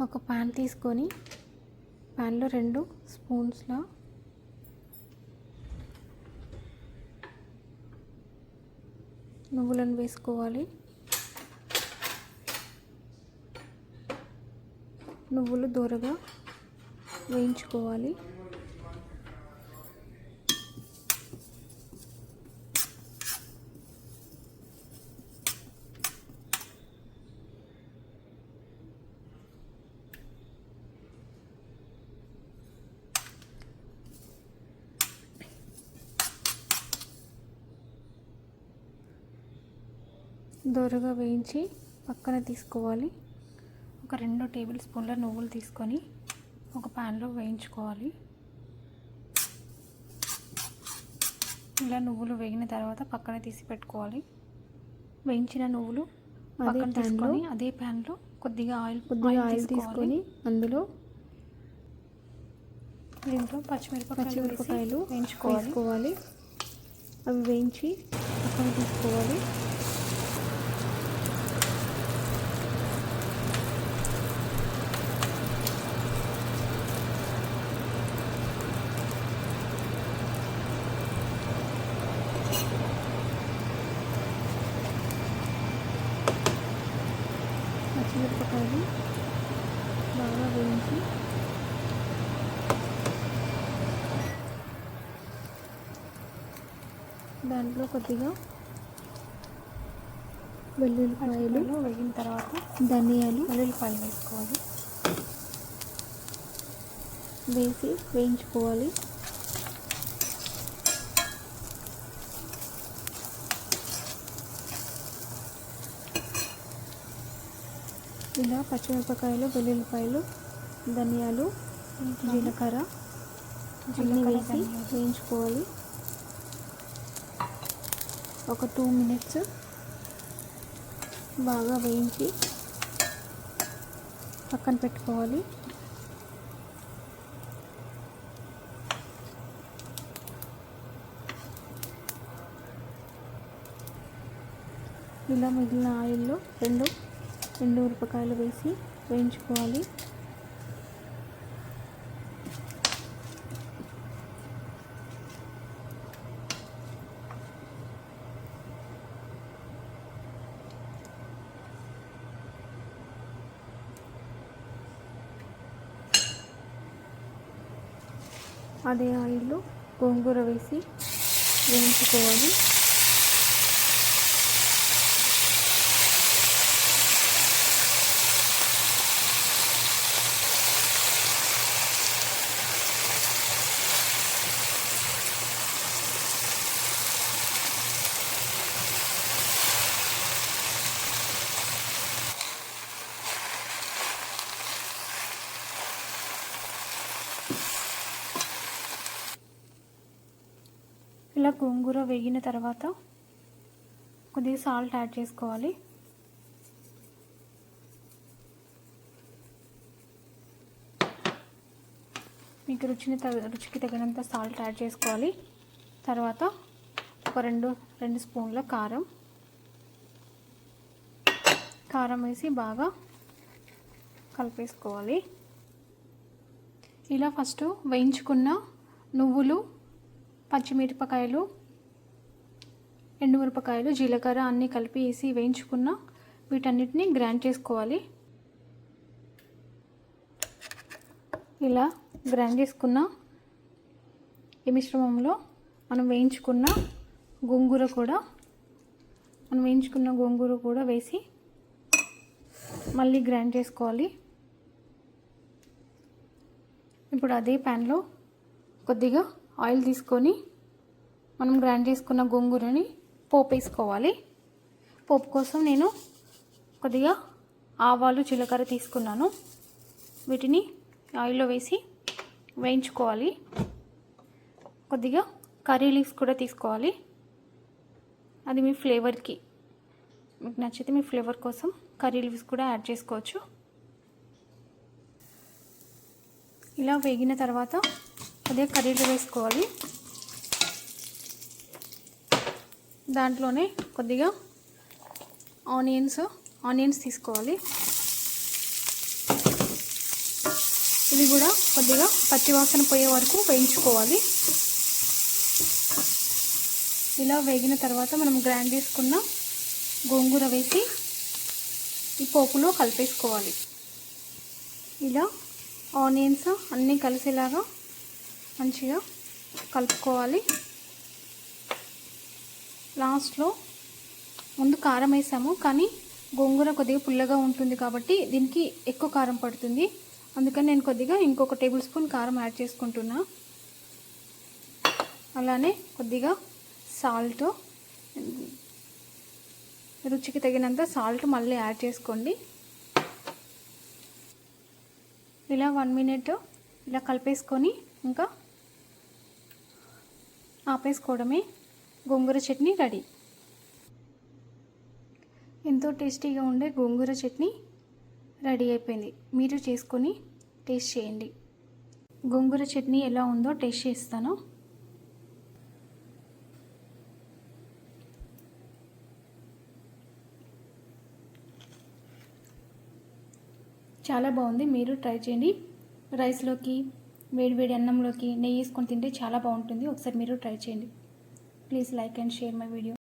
ఒక ప్యాన్ తీసుకొని ప్యాన్లో 2 స్పూన్స్ల నువ్వులను వేసుకోవాలి. నువ్వులు దోరగా వేయించుకోవాలి. దోరగా వేయించి పక్కన తీసుకోవాలి. ఒక 2 టేబుల్ స్పూన్ల నువ్వులు తీసుకొని ఒక ప్యాన్లో వేయించుకోవాలి. ఇలా నువ్వులు వేగిన తర్వాత పక్కన తీసి పెట్టుకోవాలి. వేయించిన నువ్వులు పక్కన తీసుకొని అదే ప్యాన్లో కొద్దిగా ఆయిల్ తీసుకొని దీంట్లో పచ్చిమిరపకాయలు వేయించుకోవాలి. అవి వేయించి పక్కన తీసుకోవాలి. పచ్చిమిరపకాయలు బాగా వేయించి దాంట్లో కొద్దిగా వెల్లుల్లిపాయలు వేగిన తర్వాత ధనియాలు వెల్లుల్లిపాయలు వేసుకోవాలి. వేసి వేయించుకోవాలి. ఇలా పచ్చిమిరపకాయలు వెల్లుల్లిపాయలు ధనియాలు జీలకర్ర అన్నీ వేసి వేయించుకోవాలి. ఒక 2 మినిట్స్ బాగా వేయించి పక్కన పెట్టుకోవాలి. ఇలా మిగిలిన ఆయిల్లో 2 మిరపకాయలు వేసి వేయించుకోవాలి. అదే ఆయిల్లో గోంగూర వేసి వేయించుకోవాలి. ఇలా గోంగూర వేగిన తర్వాత కొద్దిగా సాల్ట్ యాడ్ చేసుకోవాలి. మీకు రుచికి తగినంత సాల్ట్ యాడ్ చేసుకోవాలి. తర్వాత ఒక 2 స్పూన్ల కారం వేసి బాగా కలిపేసుకోవాలి. ఇలా ఫస్ట్ వేయించుకున్న నువ్వులు, పచ్చిమిరపకాయలు, ఎండుమిరపకాయలు, జీలకర్ర అన్నీ కలిపి వేసి వేయించుకున్న వీటన్నిటిని గ్రైండ్ చేసుకోవాలి. ఇలా గ్రైండ్ చేసుకున్న ఈ మిశ్రమంలో మనం వేయించుకున్న గోంగూర కూడా వేసి మళ్ళీ గ్రైండ్ చేసుకోవాలి. ఇప్పుడు అదే ప్యాన్లో కొద్దిగా ఆయిల్ తీసుకొని మనం గ్రైండ్ చేసుకున్న గోంగూరని పోపు వేసుకోవాలి. పోపు కోసం నేను కొద్దిగా ఆవాలు, జీలకర్ర తీసుకున్నాను. వీటిని ఆయిల్లో వేసి వేయించుకోవాలి. కొద్దిగా కర్రీ లీవ్స్ కూడా తీసుకోవాలి. అది మీ ఫ్లేవర్కి, మీకు నచ్చితే మీ ఫ్లేవర్ కోసం కర్రీ లీవ్స్ కూడా యాడ్ చేసుకోవచ్చు. ఇలా వేగిన తర్వాత అదే కర్రీలో వేసుకోవాలి. దాంట్లోనే కొద్దిగా ఆనియన్స్ తీసుకోవాలి. ఇది కూడా కొద్దిగా పచ్చివాసన పోయే వరకు వేయించుకోవాలి. ఇలా వేగిన తర్వాత మనం గ్రైండ్ చేసుకున్న గోంగూర వేసి ఈ పోపులో కలిపేసుకోవాలి. ఇలా ఆనియన్స్ అన్నీ కలిసేలాగా మంచిగా కలుపుకోవాలి. లాస్ట్లో ముందు కారం వేసాము, కానీ గోంగూర కొద్దిగా పుల్లగా ఉంటుంది కాబట్టి దీనికి ఎక్కువ కారం పడుతుంది. అందుకని నేను కొద్దిగా ఇంకొక టేబుల్ స్పూన్ కారం యాడ్ చేసుకుంటున్నా. అలానే కొద్దిగా సాల్ట్, రుచికి తగినంత సాల్ట్ మళ్ళీ యాడ్ చేసుకోండి. ఇలా 1 మినిట్ ఇలా కలిపేసుకొని ఇంకా ఆపేసుకోవడమే. గోంగూర చట్నీ రెడీ. ఎంతో టేస్టీగా ఉండే గోంగూర చట్నీ రెడీ అయిపోయింది. మీరు చేసుకొని టేస్ట్ చేయండి. గోంగూర చట్నీ ఎలా ఉందో టేస్ట్ చేస్తాను. చాలా బాగుంది. మీరు ట్రై చేయండి. రైస్లోకి, వేడివేడి అన్నంలోకి నెయ్యి వేసుకొని తింటే చాలా బాగుంటుంది. ఒకసారి మీరు ట్రై చేయండి. Please like and share my video.